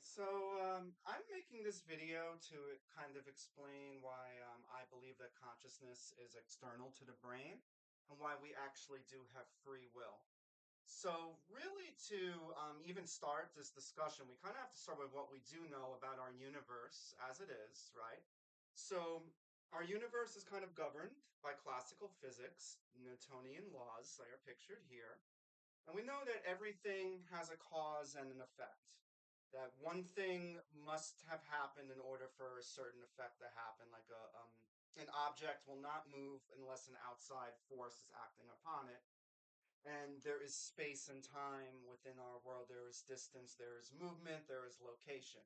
I'm making this video to kind of explain why I believe that consciousness is external to the brain and why we actually do have free will. So, really, to even start this discussion, we kind of have to start with what we do know about our universe as it is, right? So, our universe is kind of governed by classical physics, Newtonian laws, that are pictured here. And we know that everything has a cause and an effect. That one thing must have happened in order for a certain effect to happen, like an object will not move unless an outside force is acting upon it. And there is space and time within our world. There is distance, there is movement, there is location.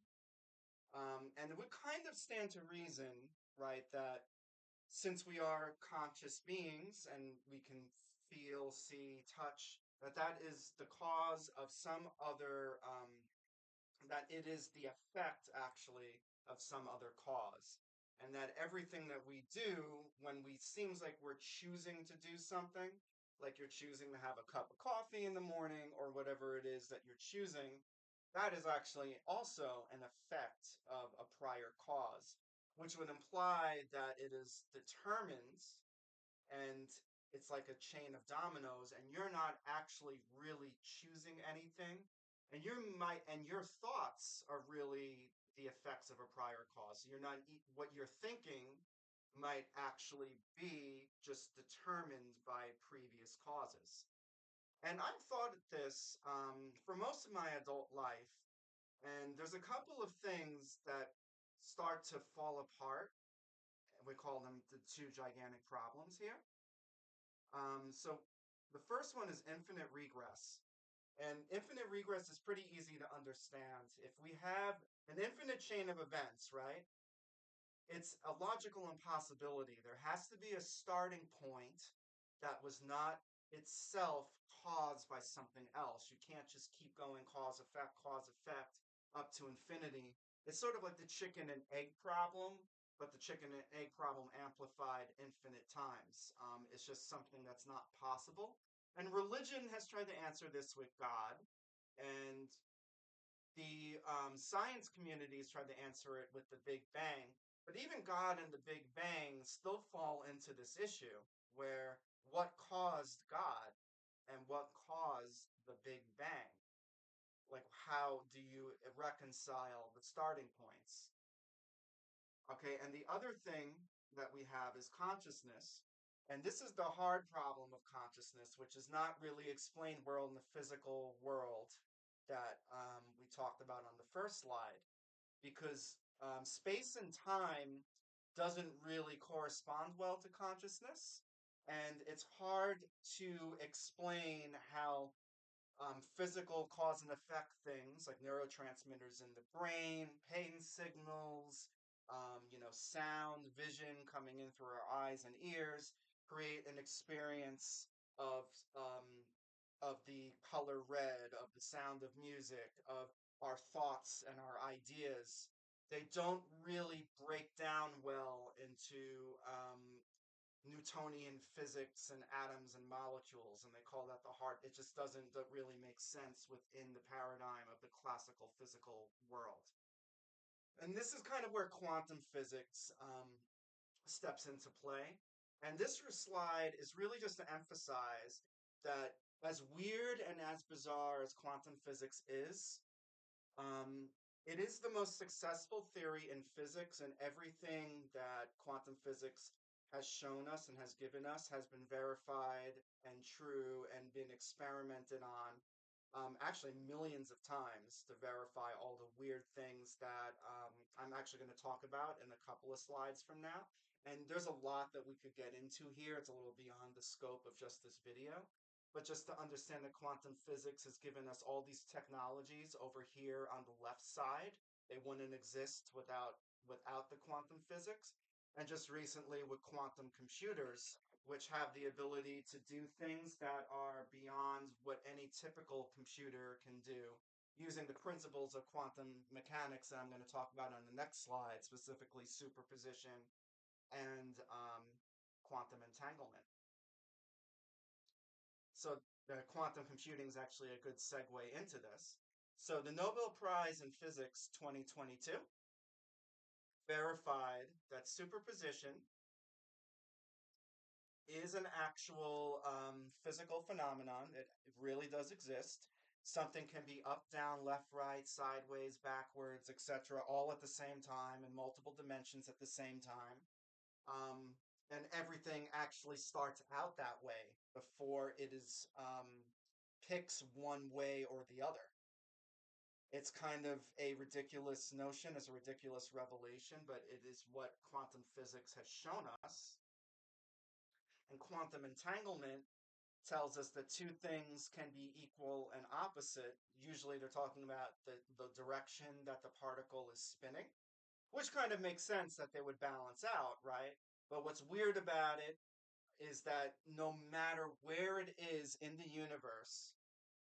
And it would kind of stand to reason, right, that since we are conscious beings and we can feel, see, touch, that is the cause of some other, that it is the effect actually of some other cause. And that everything that we do when we seems like we're choosing to do something, like you're choosing to have a cup of coffee in the morning or whatever it is that you're choosing, that is actually also an effect of a prior cause, which would imply that it is determined and it's like a chain of dominoes and you're not actually really choosing anything and your thoughts are really the effects of a prior cause. You're not what you're thinking might actually be just determined by previous causes. And I've thought of this for most of my adult life, and there's a couple of things that start to fall apart. We call them the two gigantic problems here. So the first one is infinite regress. And infinite regress is pretty easy to understand. If we have an infinite chain of events, right? It's a logical impossibility. There has to be a starting point that was not itself caused by something else. You can't just keep going cause effect up to infinity. It's sort of like the chicken and egg problem, but the chicken and egg problem amplified infinite times. It's just something that's not possible. And religion has tried to answer this with God, and the science community has tried to answer it with the Big Bang, but even God and the Big Bang still fall into this issue where what caused God and what caused the Big Bang? Like, how do you reconcile the starting points? Okay, and the other thing that we have is consciousness. And this is the hard problem of consciousness, which is not really explained well in the physical world that we talked about on the first slide because space and time doesn't really correspond well to consciousness. And it's hard to explain how physical cause and effect things like neurotransmitters in the brain, pain signals, sound, vision coming in through our eyes and ears, create an experience of the color red, of the sound of music, of our thoughts and our ideas. They don't really break down well into Newtonian physics and atoms and molecules, and they call that the heart. It just doesn't really make sense within the paradigm of the classical physical world. And this is kind of where quantum physics steps into play. And this slide is really just to emphasize that as weird and as bizarre as quantum physics is, um, it is the most successful theory in physics, and everything that quantum physics has shown us and has given us has been verified and true and been experimented on actually millions of times to verify all the weird things that I'm actually going to talk about in a couple of slides from now. And there's a lot that we could get into here. It's a little beyond the scope of just this video. But just to understand that quantum physics has given us all these technologies over here on the left side. They wouldn't exist without the quantum physics. And just recently with quantum computers, which have the ability to do things that are beyond what any typical computer can do using the principles of quantum mechanics that I'm going to talk about on the next slide, specifically superposition and quantum entanglement. So the quantum computing is actually a good segue into this. So the Nobel Prize in Physics 2022 verified that superposition is an actual physical phenomenon. It really does exist. Something can be up, down, left, right, sideways, backwards, etc., all at the same time in multiple dimensions at the same time. Um, and everything actually starts out that way before it is picks one way or the other. It's kind of a ridiculous notion, it's a ridiculous revelation, but it is what quantum physics has shown us. And quantum entanglement tells us that two things can be equal and opposite. Usually they're talking about the direction that the particle is spinning, which kind of makes sense that they would balance out, right? But what's weird about it is that no matter where it is in the universe,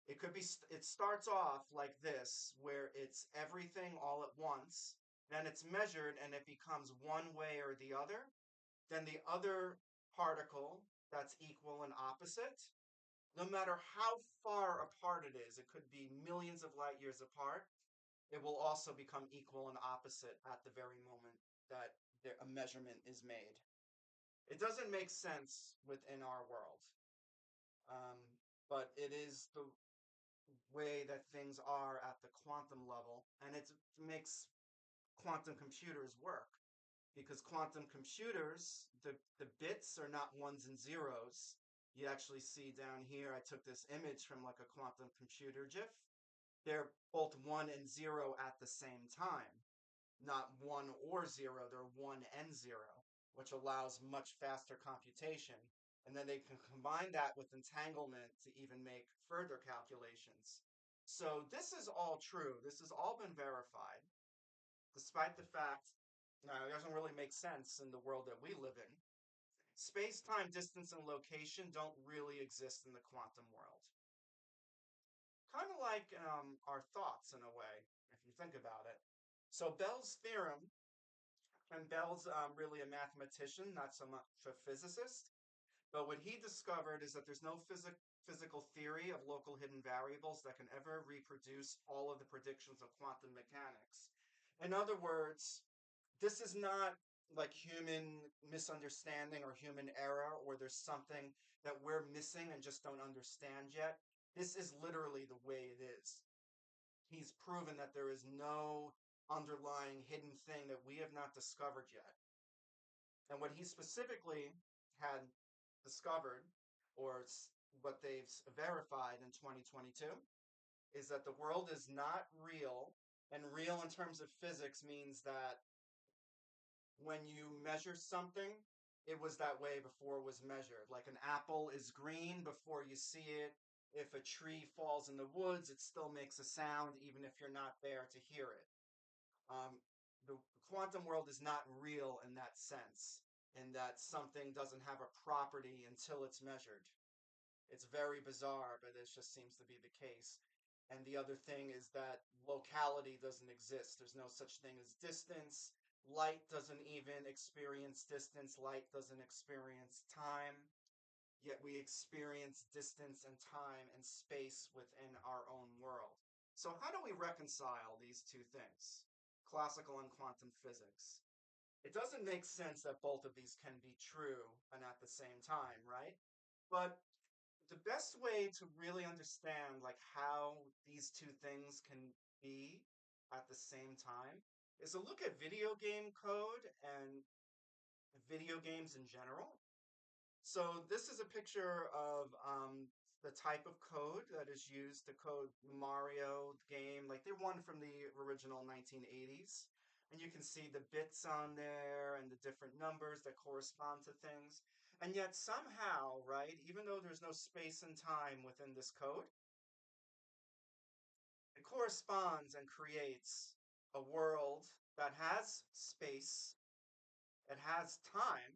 it could be, it starts off like this, where it's everything all at once, then it's measured and it becomes one way or the other. Then the other particle that's equal and opposite, no matter how far apart it is, it could be millions of light years apart, it will also become equal and opposite at the very moment that a measurement is made. It doesn't make sense within our world, um, but it is the way that things are at the quantum level, and it makes quantum computers work because quantum computers, the bits are not ones and zeros. You actually see down here, I took this image from like a quantum computer GIF. They're both one and zero at the same time, not one or zero, they're one and zero, which allows much faster computation. And then they can combine that with entanglement to even make further calculations. So this is all true. This has all been verified, despite the fact it doesn't really make sense in the world that we live in. Space, time, distance, and location don't really exist in the quantum world. Kind of like our thoughts in a way, if you think about it. So Bell's theorem, and Bell's really a mathematician, not so much a physicist. But what he discovered is that there's no physical theory of local hidden variables that can ever reproduce all of the predictions of quantum mechanics. In other words, this is not like human misunderstanding or human error, or there's something that we're missing and just don't understand yet. This is literally the way it is. He's proven that there is no underlying hidden thing that we have not discovered yet. And what he specifically had discovered, or what they've verified in 2022, is that the world is not real. And real in terms of physics means that when you measure something, it was that way before it was measured. Like an apple is green before you see it. If a tree falls in the woods, it still makes a sound even if you're not there to hear it. Um, the quantum world is not real in that sense, in that something doesn't have a property until it's measured. It's very bizarre, but it just seems to be the case. And the other thing is that locality doesn't exist. There's no such thing as distance. Light doesn't even experience distance. Light doesn't experience time. Yet we experience distance and time and space within our own world. So, how do we reconcile these two things, classical and quantum physics? It doesn't make sense that both of these can be true and at the same time, right? But the best way to really understand like how these two things can be at the same time is to look at video game code and video games in general. So this is a picture of the type of code that is used to code Mario game. Like they're one from the original 1980s. And you can see the bits on there and the different numbers that correspond to things. And yet somehow, right, even though there's no space and time within this code, it corresponds and creates a world that has space, it has time,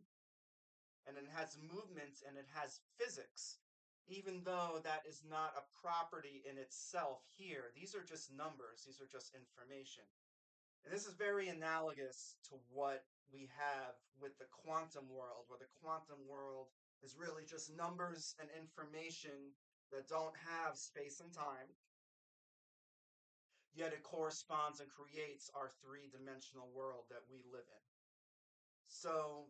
and it has movement and it has physics, even though that is not a property in itself here. These are just numbers, these are just information. And this is very analogous to what we have with the quantum world, where the quantum world is really just numbers and information that don't have space and time. yet it corresponds and creates our three-dimensional world that we live in. So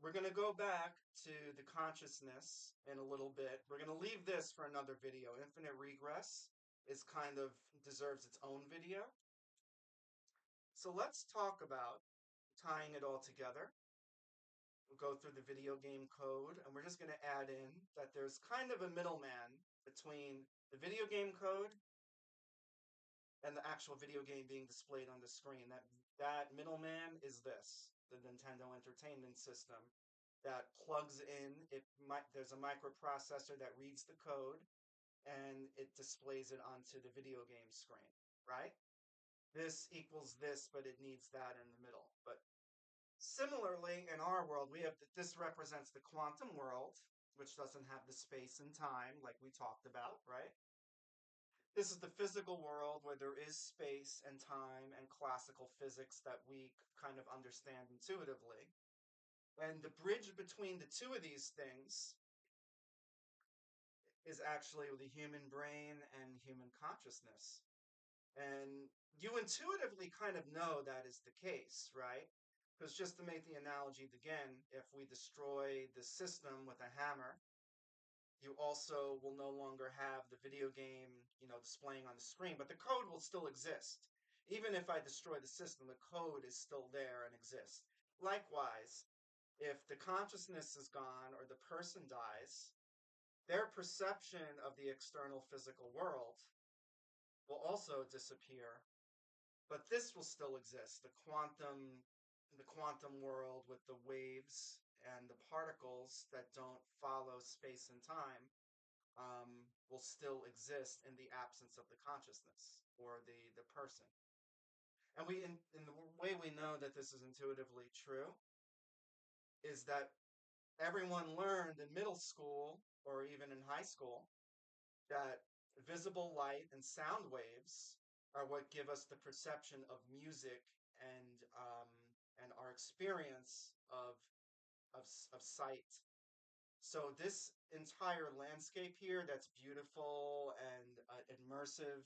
we're going to go back to the consciousness in a little bit. We're going to leave this for another video. Infinite regress is kind of deserves its own video. So let's talk about tying it all together. We'll go through the video game code, and we're just going to add in that there's kind of a middleman between the video game code and the actual video game being displayed on the screen. That middleman is this, the Nintendo Entertainment System that plugs in. There's a microprocessor that reads the code and it displays it onto the video game screen, right? This equals this, but it needs that in the middle. But similarly, in our world, we have this represents the quantum world, which doesn't have the space and time like we talked about, right? This is the physical world where there is space and time and classical physics that we kind of understand intuitively. And the bridge between the two of these things is actually the human brain and human consciousness. And you intuitively kind of know that is the case, right? Because just to make the analogy again, if we destroy the system with a hammer, you also will no longer have the video game, displaying on the screen, but the code will still exist. Even if I destroy the system, the code is still there and exists. Likewise, if the consciousness is gone or the person dies, their perception of the external physical world will also disappear, but this will still exist. The quantum world with the waves and the particles that don't follow space and time will still exist in the absence of the consciousness or the person. And in the way we know that this is intuitively true is that everyone learned in middle school or even in high school that visible light and sound waves are what give us the perception of music and our experience of sight. So this entire landscape here that's beautiful and immersive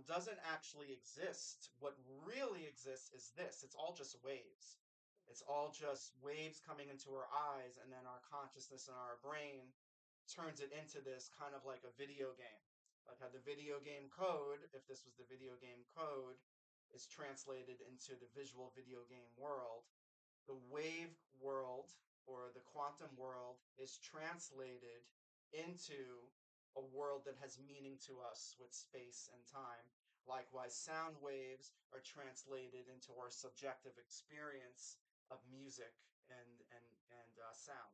doesn't actually exist. What really exists is this. It's all just waves. It's all just waves coming into our eyes, and then our consciousness and our brain turns it into this kind of like a video game. Like how the video game code, if this was the video game code, is translated into the visual video game world. The wave world or the quantum world is translated into a world that has meaning to us with space and time. Likewise, sound waves are translated into our subjective experience of music and sound.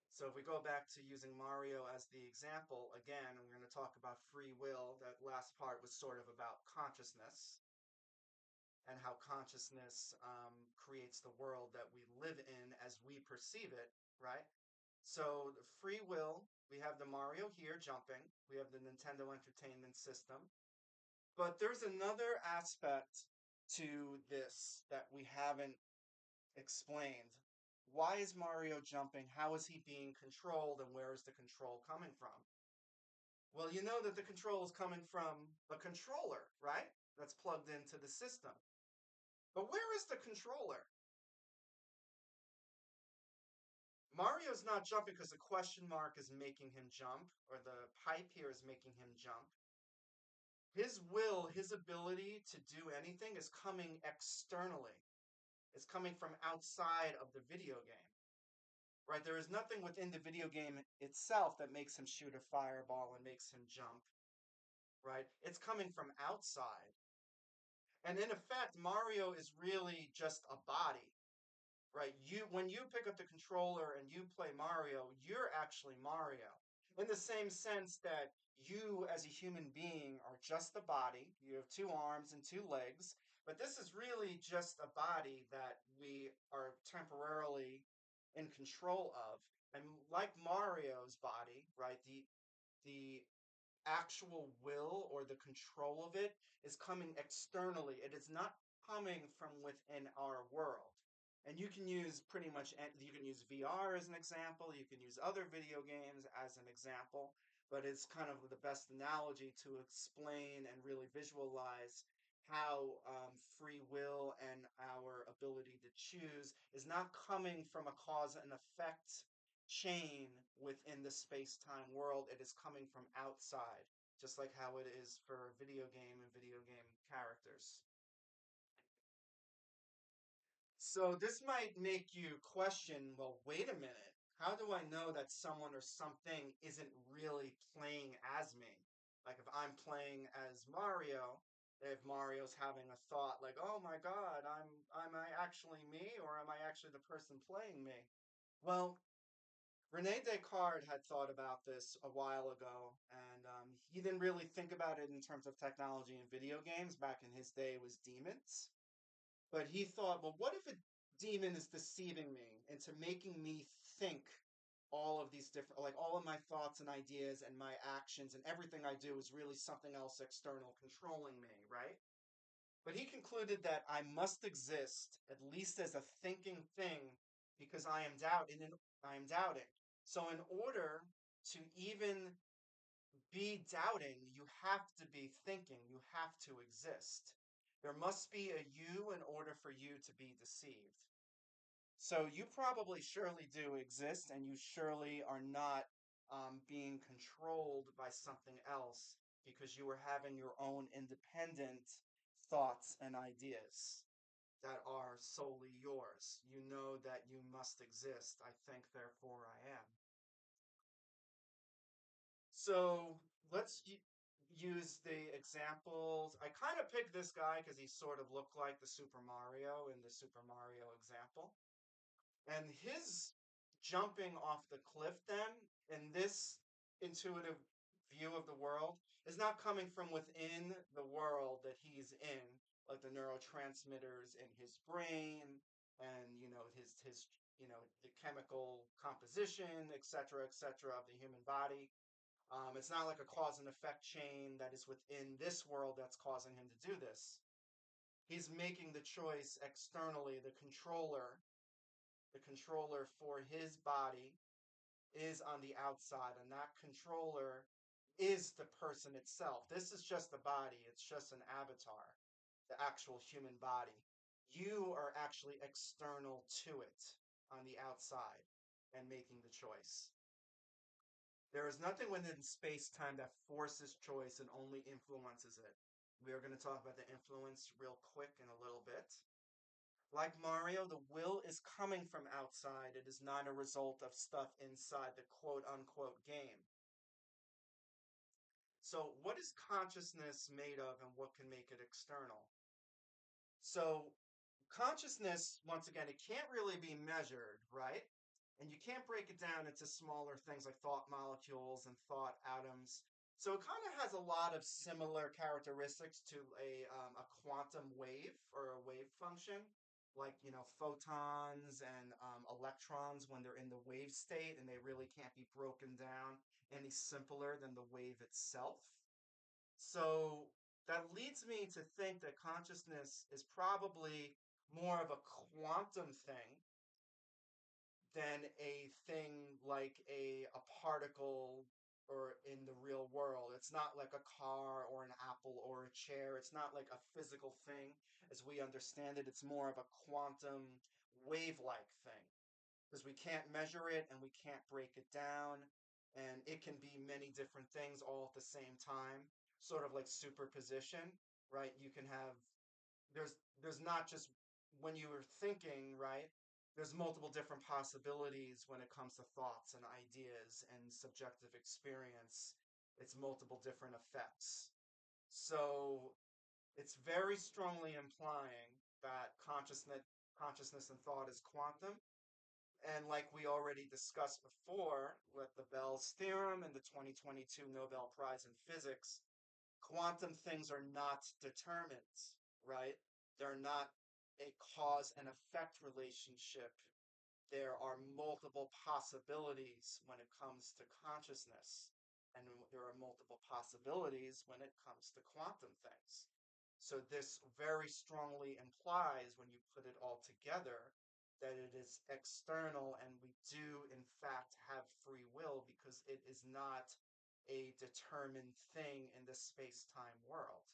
So if we go back to using Mario as the example, again, we're going to talk about free will. That last part was sort of about consciousness and how consciousness creates the world that we live in as we perceive it, right? So the free will, we have the Mario here jumping, we have the Nintendo Entertainment System, but there's another aspect to this that we haven't explained. Why is Mario jumping? How is he being controlled? And where is the control coming from? Well, you know that the control is coming from a controller, right? That's plugged into the system. But where is the controller? Mario's not jumping because the question mark is making him jump, or the pipe here is making him jump. His will, his ability to do anything is coming externally. It's coming from outside of the video game, right? There is nothing within the video game itself that makes him shoot a fireball and makes him jump, right? It's coming from outside. And in effect, Mario is really just a body, right? When you pick up the controller and you play Mario, you're actually Mario. In the same sense that you as a human being are just a body, you have two arms and two legs, but this is really just a body that we are temporarily in control of. And like Mario's body, right, the actual will or the control of it is coming externally. It is not coming from within our world. And you can use you can use VR as an example, you can use other video games as an example. but it's kind of the best analogy to explain and really visualize how free will and our ability to choose is not coming from a cause and effect chain within the space-time world. It is coming from outside, just like how it is for video game and video game characters. So this might make you question, well, wait a minute. How do I know that someone or something isn't really playing as me? Like if I'm playing as Mario, if Mario's having a thought like, "Oh my God, am I actually me or am I actually the person playing me?" Well, Rene Descartes had thought about this a while ago, and he didn't really think about it in terms of technology and video games. Back in his day, it was demons. But he thought, well, what if a demon is deceiving me into making me think all of these different, like all of my thoughts and ideas and my actions and everything I do is really something else external controlling me, right? But he concluded that I must exist, at least as a thinking thing, because I am doubting. So in order to even be doubting, you have to be thinking, you have to exist. There must be a you in order for you to be deceived. So you probably surely do exist, and you surely are not being controlled by something else because you are having your own independent thoughts and ideas that are solely yours. You know that you must exist. I think, therefore I am. So let's use the examples. I kind of picked this guy because he sort of looked like the Super Mario in the Super Mario example. And his jumping off the cliff then in this intuitive view of the world is not coming from within the world that he's in, like the neurotransmitters in his brain and his the chemical composition, et cetera, of the human body. It's not like a cause and effect chain that is within this world that's causing him to do this. He's making the choice externally. The controller for his body is on the outside, and that controller is the person itself. This is just the body, it's just an avatar, the actual human body. You are actually external to it on the outside and making the choice. There is nothing within space time that forces choice and only influences it. We are going to talk about the influence real quick in a little bit. Like Mario, the will is coming from outside. It is not a result of stuff inside the quote unquote game. So, what is consciousness made of and what can make it external? So, consciousness, once again, it can't really be measured, right? And you can't break it down into smaller things like thought molecules and thought atoms. So it kind of has a lot of similar characteristics to a quantum wave or a wave function, like photons and electrons when they're in the wave state, and they really can't be broken down any simpler than the wave itself. So that leads me to think that consciousness is probably more of a quantum thing than a thing like a particle or in the real world. It's not like a car or an apple or a chair. It's not like a physical thing as we understand it. It's more of a quantum wave-like thing because we can't measure it and we can't break it down. And it can be many different things all at the same time, sort of like superposition, right? You can have there's not just when you were thinking, right? There's multiple different possibilities when it comes to thoughts and ideas and subjective experience. It's multiple different effects. So it's very strongly implying that consciousness and thought is quantum. And like we already discussed before with the Bell's theorem and the 2022 Nobel Prize in Physics, quantum things are not determined, right? They're not a cause and effect relationship. There are multiple possibilities when it comes to consciousness, and there are multiple possibilities when it comes to quantum things. So, this very strongly implies, when you put it all together, that it is external and we do, in fact, have free will because it is not a determined thing in the space-time world.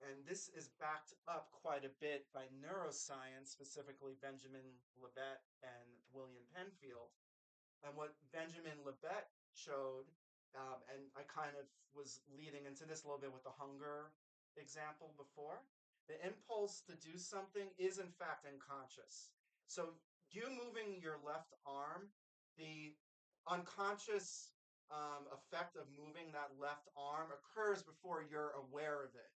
And this is backed up quite a bit by neuroscience, specifically Benjamin Libet and William Penfield. And what Benjamin Libet showed, and I kind of was leading into this a little bit with the hunger example before, the impulse to do something is in fact unconscious. So you moving your left arm, the unconscious effect of moving that left arm occurs before you're aware of it.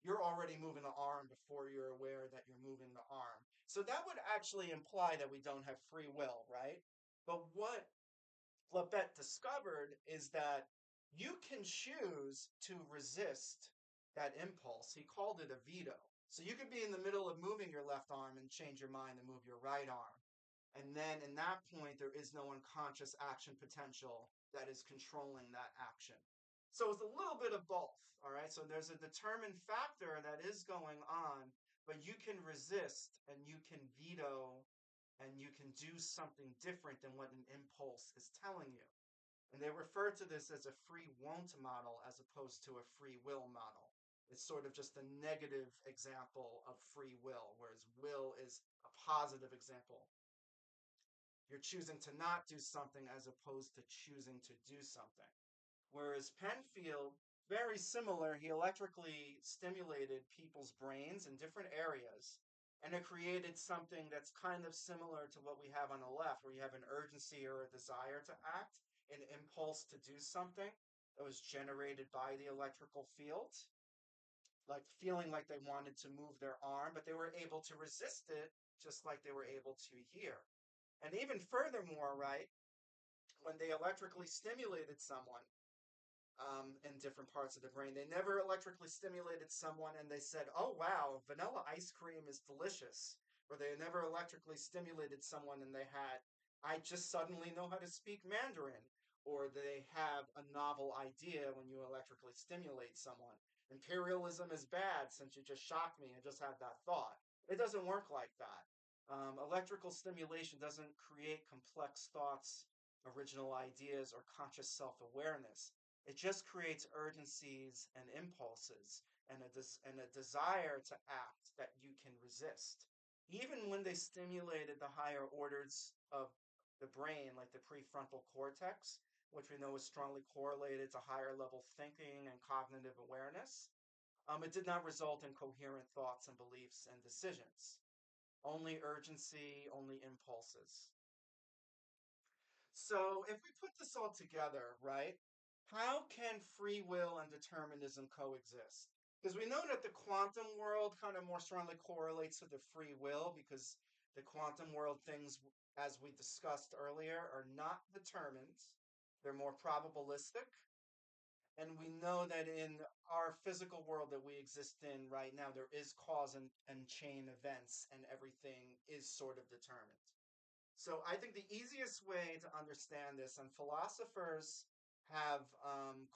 You're already moving the arm before you're aware that you're moving the arm. So that would actually imply that we don't have free will, right? But what Labette discovered is that you can choose to resist that impulse. He called it a veto. So you could be in the middle of moving your left arm and change your mind and move your right arm. And then in that point, there is no unconscious action potential that is controlling that action. So it's a little bit of both. All right. So there's a determined factor that is going on, but you can resist and you can veto and you can do something different than what an impulse is telling you. And they refer to this as a free won't model as opposed to a free will model. It's sort of just a negative example of free will, whereas will is a positive example. You're choosing to not do something as opposed to choosing to do something. Whereas Penfield, very similar, he electrically stimulated people's brains in different areas, and it created something that's kind of similar to what we have on the left, where you have an urgency or a desire to act, an impulse to do something that was generated by the electrical field, like feeling like they wanted to move their arm, but they were able to resist it just like they were able to here. And even furthermore, right, when they electrically stimulated someone, in different parts of the brain. They never electrically stimulated someone and they said, oh, wow, vanilla ice cream is delicious. Or they never electrically stimulated someone and they had, I just suddenly know how to speak Mandarin. Or they have a novel idea when you electrically stimulate someone. Imperialism is bad since you just shocked me and just had that thought. It doesn't work like that. Electrical stimulation doesn't create complex thoughts, original ideas, or conscious self awareness. It just creates urgencies and impulses and and a desire to act that you can resist. Even when they stimulated the higher orders of the brain, like the prefrontal cortex, which we know is strongly correlated to higher level thinking and cognitive awareness, it did not result in coherent thoughts and beliefs and decisions. Only urgency, only impulses. So if we put this all together, right, how can free will and determinism coexist? Because we know that the quantum world kind of more strongly correlates to the free will because the quantum world things, as we discussed earlier, are not determined. They're more probabilistic. And we know that in our physical world that we exist in right now, there is cause and chain events, and everything is sort of determined. So I think the easiest way to understand this, and philosophers have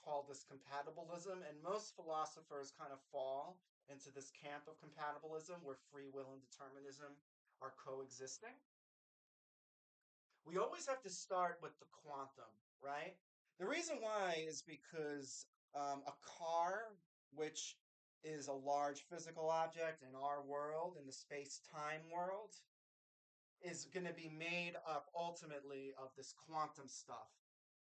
called this compatibilism, and most philosophers kind of fall into this camp of compatibilism where free will and determinism are coexisting. We always have to start with the quantum, right? The reason why is because a car, which is a large physical object in our world, in the space-time world, is going to be made up ultimately of this quantum stuff.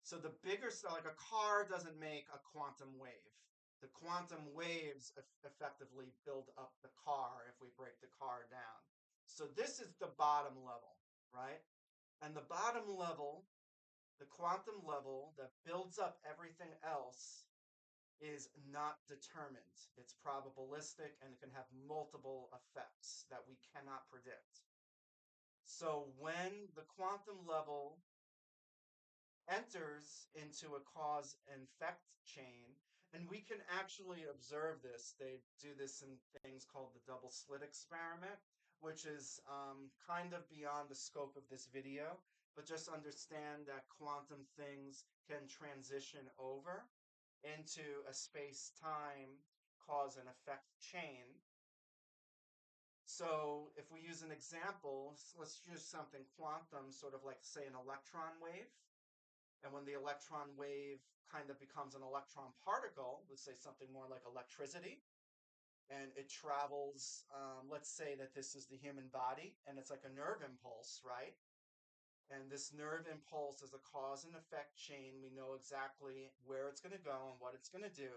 So the bigger stuff, like a car doesn't make a quantum wave. The quantum waves effectively build up the car if we break the car down. So this is the bottom level, right? And the bottom level, the quantum level that builds up everything else is not determined. It's probabilistic and it can have multiple effects that we cannot predict. So when the quantum level enters into a cause and effect chain, and we can actually observe this, they do this in things called the double slit experiment, which is kind of beyond the scope of this video, but just understand that quantum things can transition over into a space-time cause and effect chain. So if we use an example, let's use something quantum, sort of like, say, an electron wave. And when the electron wave kind of becomes an electron particle, let's say something more like electricity, and it travels, let's say that this is the human body and it's like a nerve impulse, right? And this nerve impulse is a cause and effect chain. We know exactly where it's going to go and what it's going to do.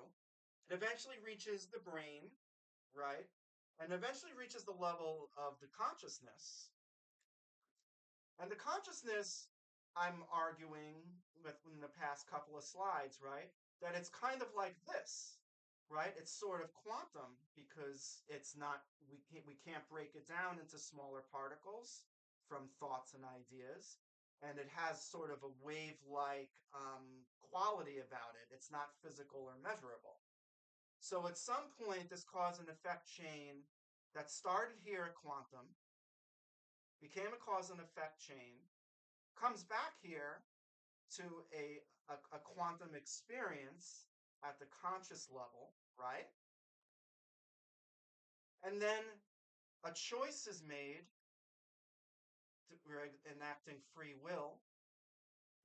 It eventually reaches the brain, right? And eventually reaches the level of the consciousness. And the consciousness, I'm arguing within the past couple of slides, right? That it's kind of like this, right? It's sort of quantum because it's not, we can't break it down into smaller particles from thoughts and ideas. And it has sort of a wave-like quality about it. It's not physical or measurable. So at some point, this cause and effect chain that started here at quantum became a cause and effect chain, comes back here to a quantum experience at the conscious level, right? And then a choice is made, we're enacting free will,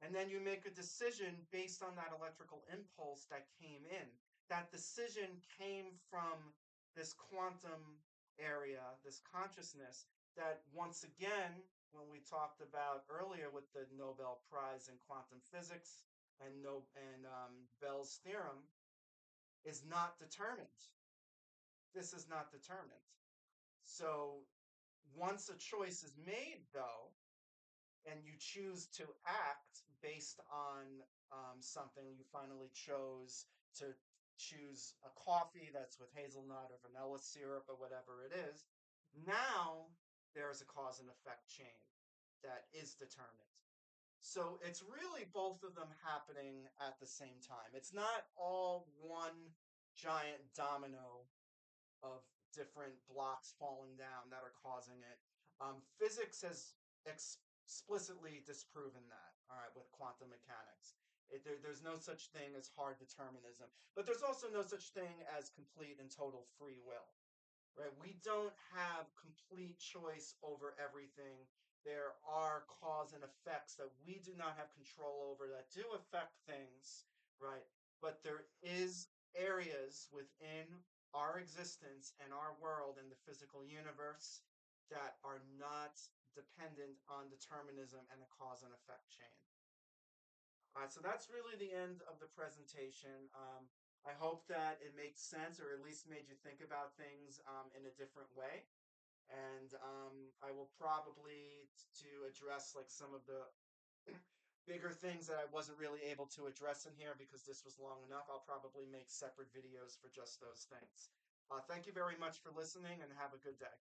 and then you make a decision based on that electrical impulse that came in. That decision came from this quantum area, this consciousness, that once again, when we talked about earlier with the Nobel Prize in quantum physics and no and Bell's theorem, is not determined. This is not determined. So once a choice is made, though, and you choose to act based on something, you finally chose to choose a coffee that's with hazelnut or vanilla syrup or whatever it is, now there's a cause and effect chain that is determined. So it's really both of them happening at the same time. It's not all one giant domino of different blocks falling down that are causing it. Physics has explicitly disproven that, all right, with quantum mechanics. There's no such thing as hard determinism, but there's also no such thing as complete and total free will, right? We don't have complete choice over everything. There are cause and effects that we do not have control over that do affect things, right? But there is areas within our existence and our world and the physical universe that are not dependent on determinism and a cause and effect chain. So that's really the end of the presentation. I hope that it makes sense or at least made you think about things in a different way. And I will probably to address like some of the bigger things that I wasn't really able to address in here because this was long enough. I'll probably make separate videos for just those things. Thank you very much for listening and have a good day.